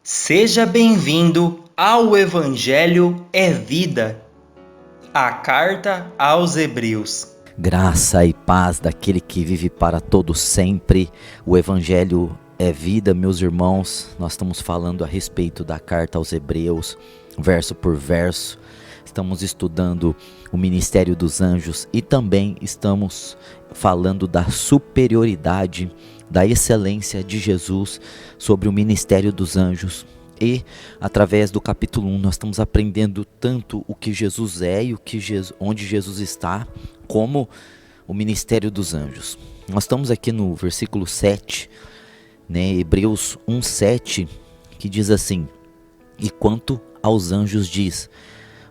Seja bem-vindo ao Evangelho é Vida, a carta aos Hebreus. Graça e paz daquele que vive para todo sempre. O Evangelho é vida, meus irmãos. Nós estamos falando a respeito da carta aos Hebreus, verso por verso. Estamos estudando o ministério dos anjos e também estamos falando da superioridade, da excelência de Jesus sobre o ministério dos anjos. E através do capítulo 1 nós estamos aprendendo tanto o que Jesus é e onde Jesus está, como o ministério dos anjos. Nós estamos aqui no versículo 7, Hebreus 1:7, que diz assim: E quanto aos anjos diz,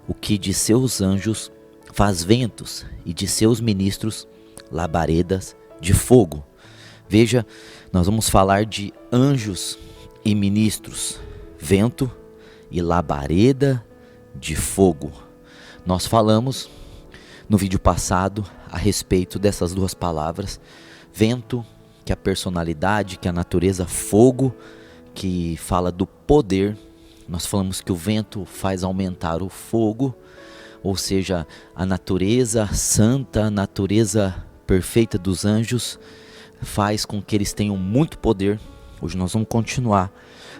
o que de seus anjos faz ventos, e de seus ministros labaredas de fogo. Veja, nós vamos falar de anjos e ministros, vento e labareda de fogo. Nós falamos no vídeo passado a respeito dessas duas palavras, vento, que é a personalidade, que é a natureza, fogo, que fala do poder. Nós falamos que o vento faz aumentar o fogo, ou seja, a natureza santa, a natureza perfeita dos anjos faz com que eles tenham muito poder. Hoje nós vamos continuar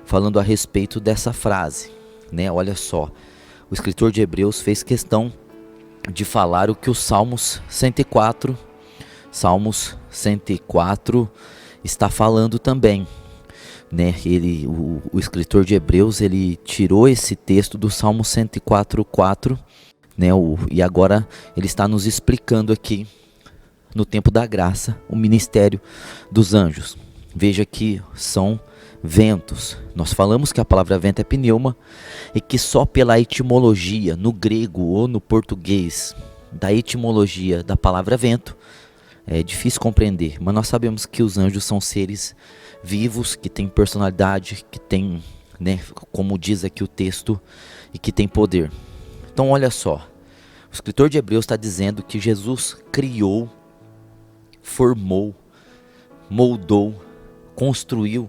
falando a respeito dessa frase, Olha só, o escritor de Hebreus fez questão de falar o que o Salmos 104 está falando também, o escritor de Hebreus, ele tirou esse texto do Salmo 104:4, e agora ele está nos explicando aqui, no tempo da graça, o ministério dos anjos. Veja que são ventos. Nós falamos que a palavra vento é pneuma e que só pela etimologia, no grego ou no português, da etimologia da palavra vento, é difícil compreender, mas nós sabemos que os anjos são seres vivos, que têm personalidade, que têm, como diz aqui o texto, e que têm poder. Então olha só, o escritor de Hebreus está dizendo que Jesus criou, formou, moldou, construiu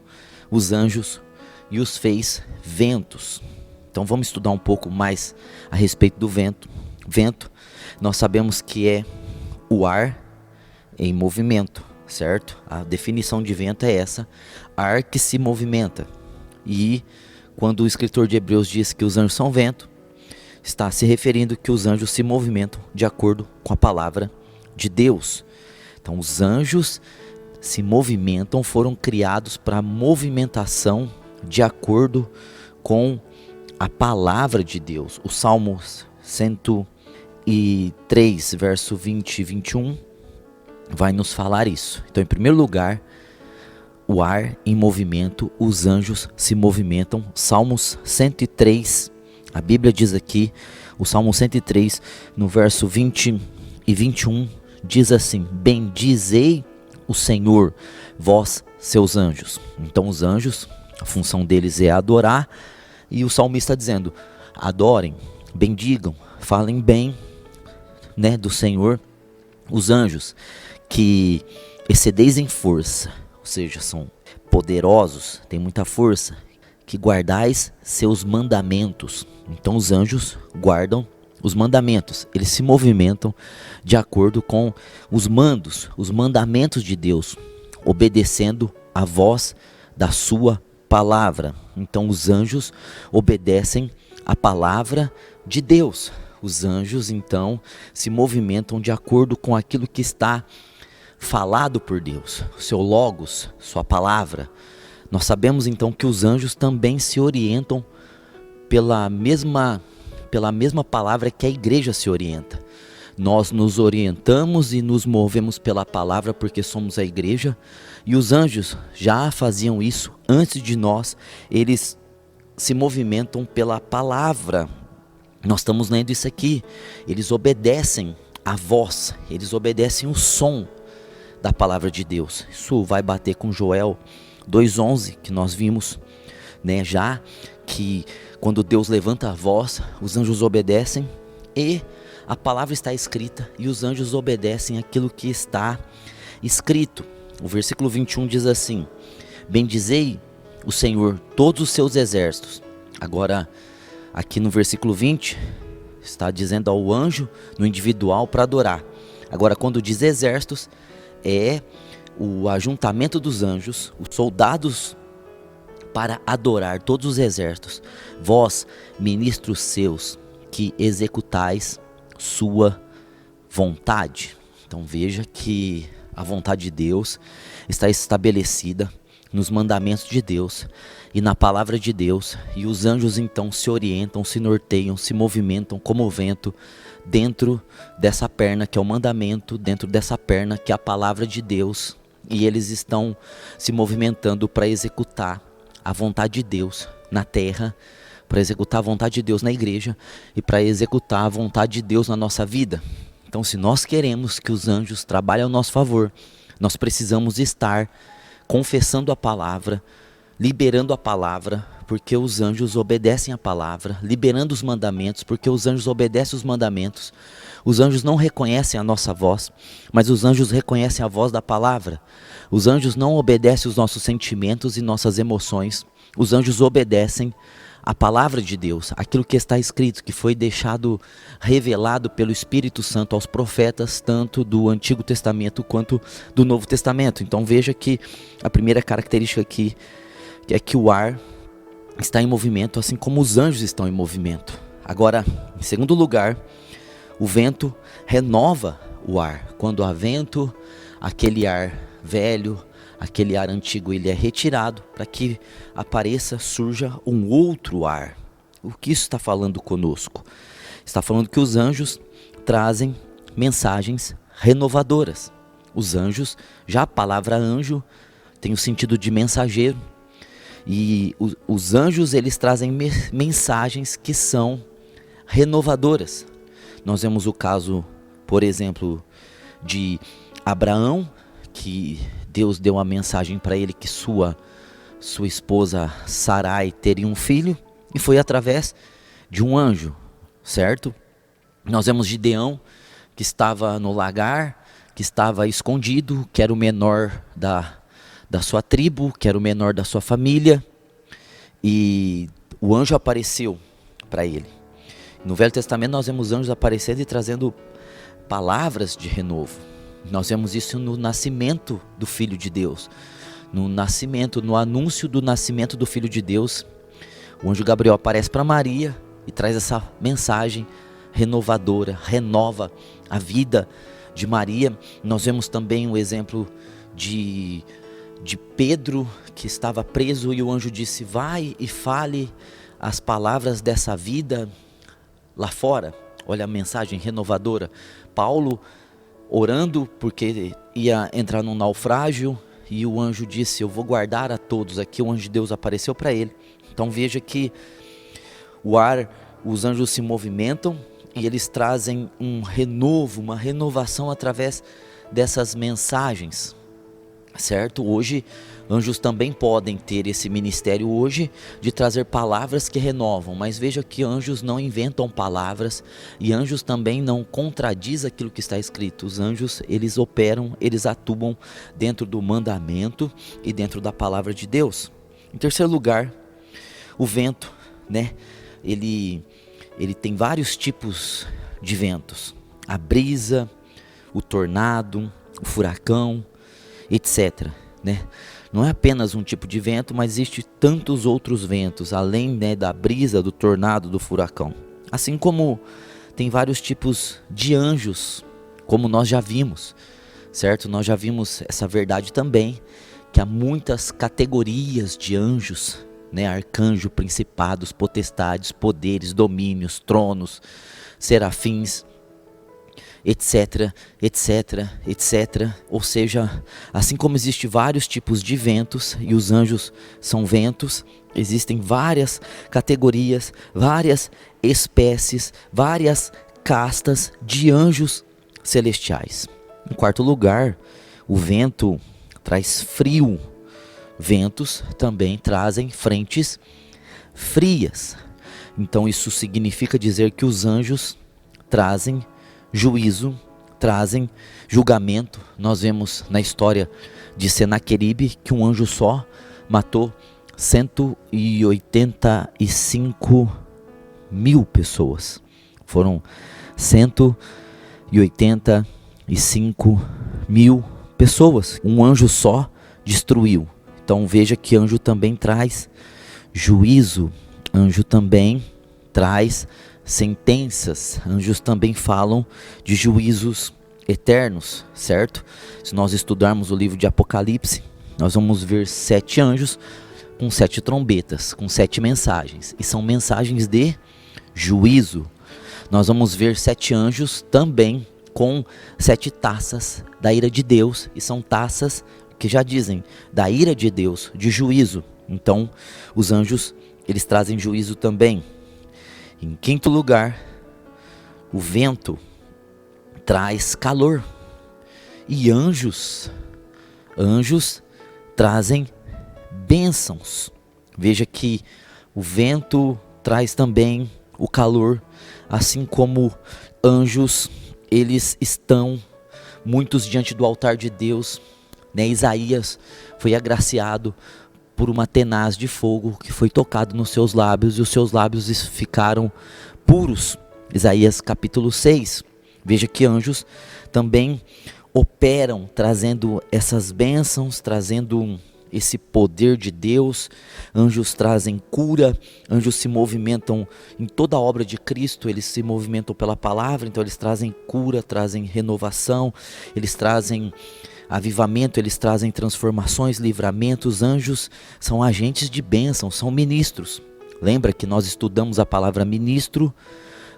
os anjos e os fez ventos. Então vamos estudar um pouco mais a respeito do vento. Vento, nós sabemos que é o ar em movimento, certo? A definição de vento é essa: ar que se movimenta. E quando o escritor de Hebreus diz que os anjos são vento, está se referindo que os anjos se movimentam de acordo com a palavra de Deus. Então os anjos se movimentam, foram criados para movimentação de acordo com a palavra de Deus. O Salmo 103, verso 20 e 21, vai nos falar isso. Então, em primeiro lugar, o ar em movimento, os anjos se movimentam. Salmos 103, a Bíblia diz aqui, o Salmo 103, no verso 20 e 21, diz assim: Bendizei o Senhor, vós seus anjos. Então os anjos, a função deles é adorar, e o salmista está dizendo: adorem, bendigam, falem bem, do Senhor, os anjos que excedeis em força, ou seja, são poderosos, têm muita força, que guardais seus mandamentos. Então os anjos guardam os mandamentos, eles se movimentam de acordo com os mandamentos de Deus, obedecendo a voz da sua palavra. Então os anjos obedecem a palavra de Deus. Os anjos então se movimentam de acordo com aquilo que está falado por Deus, seu logos, sua palavra. Nós sabemos então que os anjos também se orientam pela mesma palavra que a igreja se orienta. Nós nos orientamos e nos movemos pela palavra porque somos a igreja, e os anjos já faziam isso antes de nós. Eles se movimentam pela palavra. Nós estamos lendo isso aqui. Eles obedecem a voz, eles obedecem o som da palavra de Deus. Isso vai bater com Joel 2:11, que nós vimos, já que quando Deus levanta a voz, os anjos obedecem, e a palavra está escrita, e os anjos obedecem aquilo que está escrito. O versículo 21 diz assim: Bendizei o Senhor todos os seus exércitos. Agora, aqui no versículo 20, está dizendo ao anjo no individual para adorar. Agora, quando diz exércitos, é o ajuntamento dos anjos, os soldados para adorar, todos os exércitos. Vós, ministros seus, que executais sua vontade. Então veja que a vontade de Deus está estabelecida nos mandamentos de Deus e na palavra de Deus, e os anjos então se orientam, se norteiam, se movimentam como o vento dentro dessa perna que é o mandamento, dentro dessa perna que é a palavra de Deus, e eles estão se movimentando para executar a vontade de Deus na terra, para executar a vontade de Deus na igreja e para executar a vontade de Deus na nossa vida. Então, se nós queremos que os anjos trabalhem ao nosso favor, nós precisamos estar confessando a palavra, liberando a palavra, porque os anjos obedecem a palavra, liberando os mandamentos, porque os anjos obedecem os mandamentos. Os anjos não reconhecem a nossa voz, mas os anjos reconhecem a voz da palavra. Os anjos não obedecem os nossos sentimentos e nossas emoções. Os anjos obedecem a palavra de Deus, aquilo que está escrito, que foi deixado revelado pelo Espírito Santo aos profetas, tanto do Antigo Testamento quanto do Novo Testamento. Então veja que a primeira característica aqui é que o ar está em movimento, assim como os anjos estão em movimento. Agora, em segundo lugar, o vento renova o ar. Quando há vento, aquele ar velho, aquele ar antigo, ele é retirado para que apareça, surja um outro ar. O que isso está falando conosco? Está falando que os anjos trazem mensagens renovadoras. Os anjos, já a palavra anjo tem o sentido de mensageiro. E os anjos, eles trazem mensagens que são renovadoras. Nós vemos o caso, por exemplo, de Abraão, que Deus deu uma mensagem para ele que sua esposa Sarai teria um filho, e foi através de um anjo, certo? Nós vemos Gideão, que estava no lagar, que estava escondido, que era o menor da sua tribo, que era o menor da sua família, e o anjo apareceu para ele. No Velho Testamento nós vemos anjos aparecendo e trazendo palavras de renovo. Nós vemos isso no nascimento do Filho de Deus, no anúncio do nascimento do Filho de Deus. O anjo Gabriel aparece para Maria e traz essa mensagem renovadora, renova a vida de Maria. Nós vemos também o exemplo de Pedro, que estava preso, e o anjo disse: vai e fale as palavras dessa vida lá fora. Olha a mensagem renovadora. Paulo orando porque ia entrar num naufrágio, e o anjo disse: eu vou guardar a todos. Aqui o anjo de Deus apareceu para ele. Então veja que os anjos se movimentam e eles trazem um renovo, uma renovação através dessas mensagens, certo? Hoje, anjos também podem ter esse ministério hoje de trazer palavras que renovam, mas veja que anjos não inventam palavras, e anjos também não contradizem aquilo que está escrito. Os anjos, eles operam, eles atuam dentro do mandamento e dentro da palavra de Deus. Em terceiro lugar, o vento, né? Ele tem vários tipos de ventos: a brisa, o tornado, o furacão, etc, né? Não é apenas um tipo de vento, mas existe tantos outros ventos, além, né, da brisa, do tornado, do furacão. Assim como tem vários tipos de anjos, como nós já vimos, certo? Nós já vimos essa verdade também, que há muitas categorias de anjos, né? Arcanjo, principados, potestades, poderes, domínios, tronos, serafins, etc, etc, etc. Ou seja, assim como existem vários tipos de ventos, e os anjos são ventos, existem várias categorias, várias espécies, várias castas de anjos celestiais. Em quarto lugar, o vento traz frio. Ventos também trazem frentes frias. Então isso significa dizer que os anjos trazem juízo, trazem julgamento. Nós vemos na história de Senaqueribe que um anjo só matou 185 mil pessoas. Foram 185 mil pessoas. Um anjo só destruiu. Então veja que anjo também traz juízo. Anjo também traz sentenças. Anjos também falam de juízos eternos, certo? Se nós estudarmos o livro de Apocalipse, nós vamos ver 7 anjos com 7 trombetas, com 7 mensagens. E são mensagens de juízo. Nós vamos ver 7 anjos também com 7 taças da ira de Deus. E são taças que já dizem da ira de Deus, de juízo. Então, os anjos, eles trazem juízo também. Em quinto lugar, o vento traz calor. E anjos trazem bênçãos. Veja que o vento traz também o calor, assim como anjos, eles estão muitos diante do altar de Deus, né? Isaías foi agraciado por uma tenaz de fogo que foi tocado nos seus lábios, e os seus lábios ficaram puros. Isaías capítulo 6. Veja que anjos também operam, trazendo essas bênçãos, trazendo esse poder de Deus. Anjos trazem cura, anjos se movimentam em toda a obra de Cristo, eles se movimentam pela palavra, então eles trazem cura, trazem renovação, eles trazem avivamento, eles trazem transformações, livramentos. Anjos são agentes de bênção, são ministros. Lembra que nós estudamos a palavra ministro,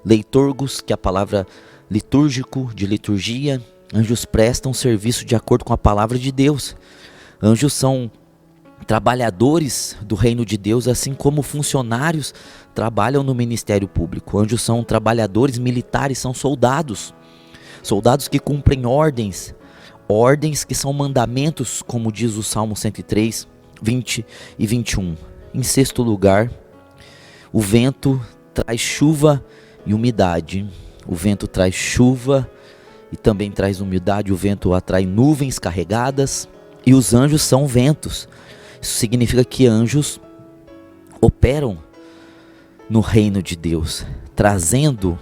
leiturgos, que é a palavra litúrgico, de liturgia. Anjos prestam serviço de acordo com a palavra de Deus. Anjos são trabalhadores do reino de Deus, assim como funcionários trabalham no ministério público. Anjos são trabalhadores militares, são soldados. Soldados que cumprem ordens que são mandamentos, como diz o Salmo 103, 20 e 21. Em sexto lugar, o vento traz chuva e umidade. O vento traz chuva e também traz umidade. O vento atrai nuvens carregadas e os anjos são ventos. Isso significa que anjos operam no reino de Deus, trazendo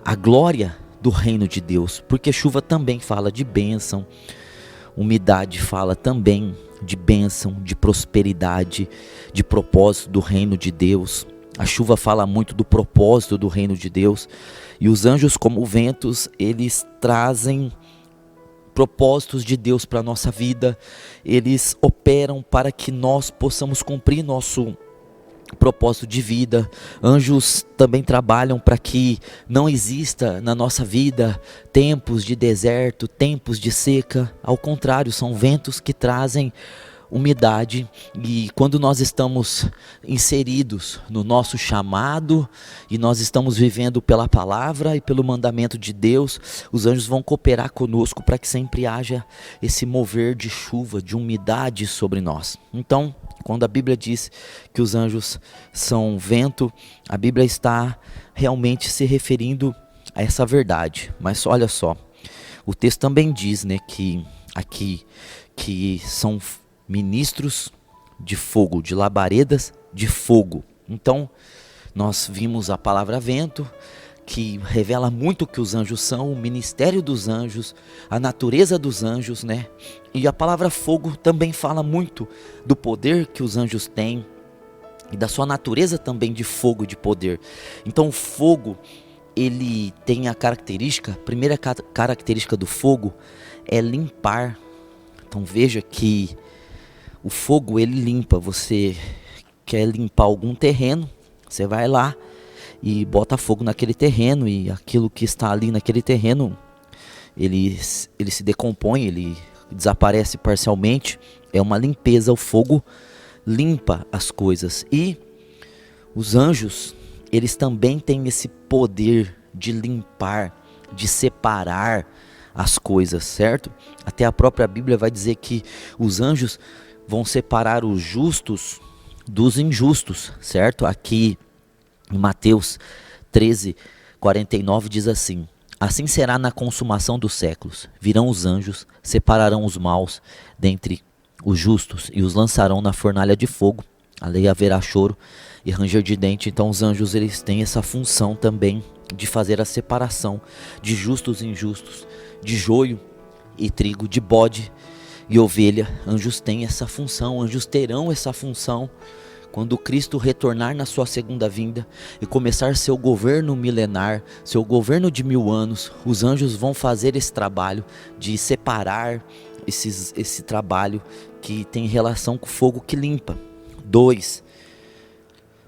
a glória do reino de Deus, porque chuva também fala de bênção, umidade fala também de bênção, de prosperidade, de propósito do reino de Deus. A chuva fala muito do propósito do reino de Deus, e os anjos, como ventos, eles trazem propósitos de Deus para a nossa vida. Eles operam para que nós possamos cumprir nosso propósito de vida. Anjos também trabalham para que não exista na nossa vida tempos de deserto, tempos de seca. Ao contrário, são ventos que trazem umidade, e quando nós estamos inseridos no nosso chamado e nós estamos vivendo pela palavra e pelo mandamento de Deus, os anjos vão cooperar conosco para que sempre haja esse mover de chuva, de umidade sobre nós. Então, quando a Bíblia diz que os anjos são vento, a Bíblia está realmente se referindo a essa verdade. Mas olha só, o texto também diz, né, que são ministros de fogo, de labaredas de fogo. Então, nós vimos a palavra vento, que revela muito o que os anjos são, o ministério dos anjos, a natureza dos anjos, né? E a palavra fogo também fala muito do poder que os anjos têm e da sua natureza também de fogo e de poder. Então, o fogo, ele tem a característica, a primeira característica do fogo é limpar. Então, veja que o fogo, ele limpa. Você quer limpar algum terreno, você vai lá e bota fogo naquele terreno, e aquilo que está ali naquele terreno, ele se decompõe, ele desaparece parcialmente. É uma limpeza, o fogo limpa as coisas. E os anjos, eles também têm esse poder de limpar, de separar as coisas, certo? Até a própria Bíblia vai dizer que os anjos vão separar os justos dos injustos, certo? Aqui em Mateus 13, 49 diz assim: assim será na consumação dos séculos, virão os anjos, separarão os maus dentre os justos, e os lançarão na fornalha de fogo. Ali haverá choro e ranger de dente. Então os anjos, eles têm essa função também de fazer a separação de justos e injustos, de joio e trigo, de bode e ovelha. Anjos têm essa função, anjos terão essa função quando Cristo retornar na sua segunda vinda e começar seu governo milenar, seu governo de 1000 anos. Os anjos vão fazer esse trabalho de separar esse trabalho que tem relação com o fogo que limpa. 2.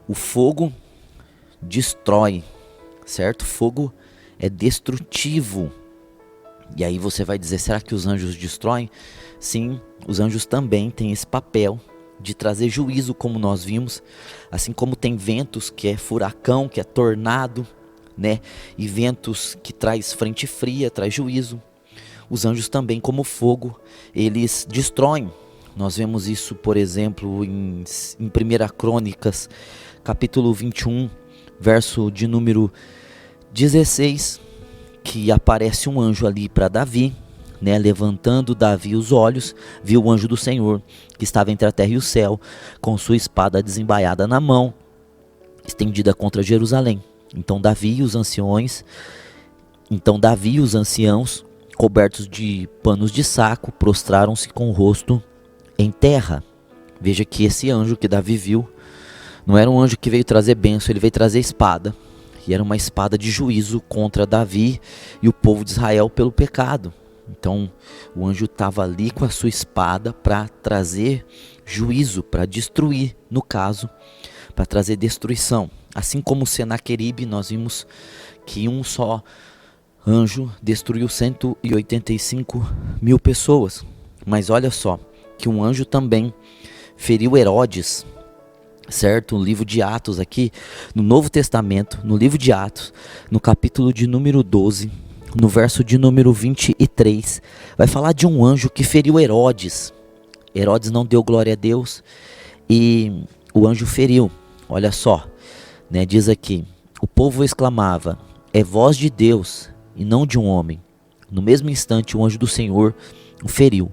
O fogo destrói, certo? Fogo é destrutivo. E aí você vai dizer, será que os anjos destroem? Sim, os anjos também têm esse papel de trazer juízo, como nós vimos. Assim como tem ventos que é furacão, que é tornado, né? E ventos que traz frente fria, traz juízo. Os anjos também, como fogo, eles destroem. Nós vemos isso, por exemplo, em 1 Crônicas, capítulo 21, verso de número 16, que aparece um anjo ali para Davi, né? Levantando Davi os olhos, viu o anjo do Senhor, que estava entre a terra e o céu, com sua espada desembaiada na mão, estendida contra Jerusalém. Então Davi e os anciãos, cobertos de panos de saco, prostraram-se com o rosto em terra. Veja que esse anjo que Davi viu não era um anjo que veio trazer bênção, ele veio trazer espada. E era uma espada de juízo contra Davi e o povo de Israel pelo pecado. Então o anjo estava ali com a sua espada para trazer juízo, para destruir, no caso, para trazer destruição. Assim como Senaqueribe, nós vimos que um só anjo destruiu 185.000 pessoas. Mas olha só, que um anjo também feriu Herodes, certo? No livro de Atos aqui, no Novo Testamento, no livro de Atos, no capítulo de número 12, no verso de número 23, vai falar de um anjo que feriu Herodes. Herodes não deu glória a Deus e o anjo feriu. Olha só, né? Diz aqui, o povo exclamava, é voz de Deus e não de um homem. No mesmo instante o anjo do Senhor o feriu,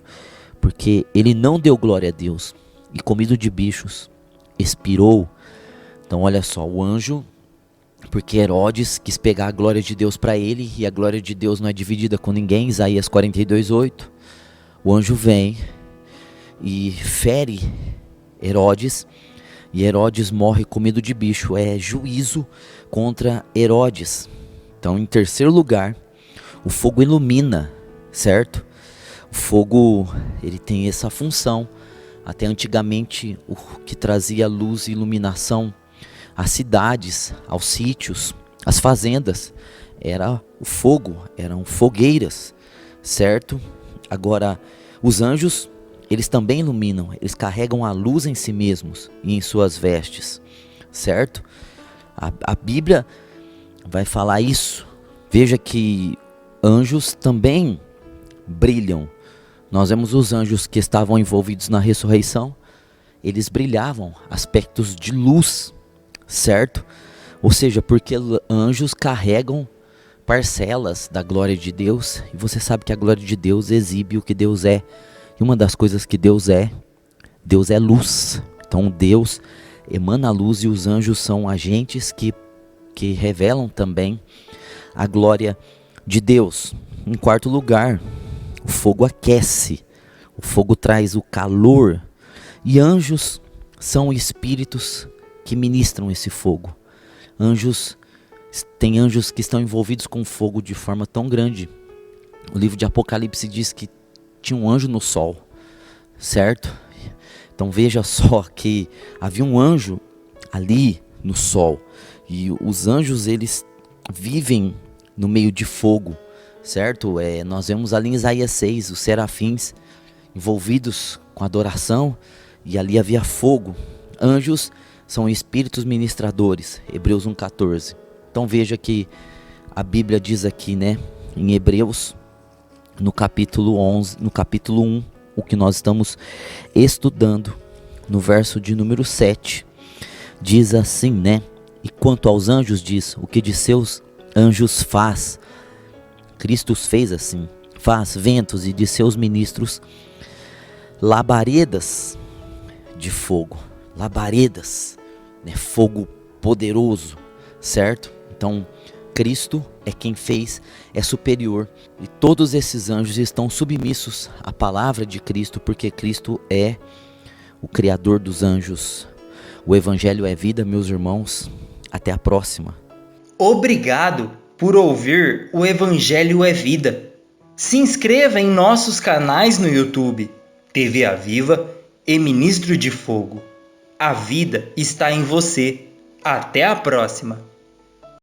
porque ele não deu glória a Deus e comido de bichos expirou. Então olha só, o anjo, porque Herodes quis pegar a glória de Deus para ele, e a glória de Deus não é dividida com ninguém, Isaías 42:8, o anjo vem e fere Herodes, e Herodes morre comido de bicho. É juízo contra Herodes. Então, em terceiro lugar, o fogo ilumina, certo? O fogo, ele tem essa função. Até antigamente, o que trazia luz e iluminação às cidades, aos sítios, às fazendas, era o fogo, eram fogueiras, certo? Agora, os anjos, eles também iluminam, eles carregam a luz em si mesmos e em suas vestes, certo? A Bíblia vai falar isso. Veja que anjos também brilham. Nós vemos os anjos que estavam envolvidos na ressurreição, eles brilhavam, aspectos de luz, certo? Ou seja, porque anjos carregam parcelas da glória de Deus, e você sabe que a glória de Deus exibe o que Deus é. E uma das coisas que Deus é luz. Então Deus emana a luz, e os anjos são agentes que revelam também a glória de Deus. Em quarto lugar, o fogo aquece, o fogo traz o calor, e anjos são espíritos que ministram esse fogo. Tem anjos que estão envolvidos com fogo de forma tão grande. O livro de Apocalipse diz que tinha um anjo no sol, certo? Então veja só que havia um anjo ali no sol, e os anjos, eles vivem no meio de fogo, certo? Nós vemos ali em Isaías 6, os serafins envolvidos com adoração, e ali havia fogo. Anjos são espíritos ministradores, Hebreus 1:14. Então veja que a Bíblia diz aqui, né, em Hebreus, no capítulo 11, no capítulo 1, o que nós estamos estudando, no verso de número 7, diz assim, né? E quanto aos anjos diz, o que de seus anjos faz, Cristo fez assim, faz ventos, e de seus ministros labaredas de fogo. Labaredas, né? Fogo poderoso, certo? Então, Cristo é quem fez, é superior. E todos esses anjos estão submissos à palavra de Cristo, porque Cristo é o Criador dos anjos. O Evangelho é vida, meus irmãos. Até a próxima. Obrigado por ouvir o Evangelho é Vida. Se inscreva em nossos canais no YouTube, TV Aviva e Ministro de Fogo. A vida está em você. Até a próxima!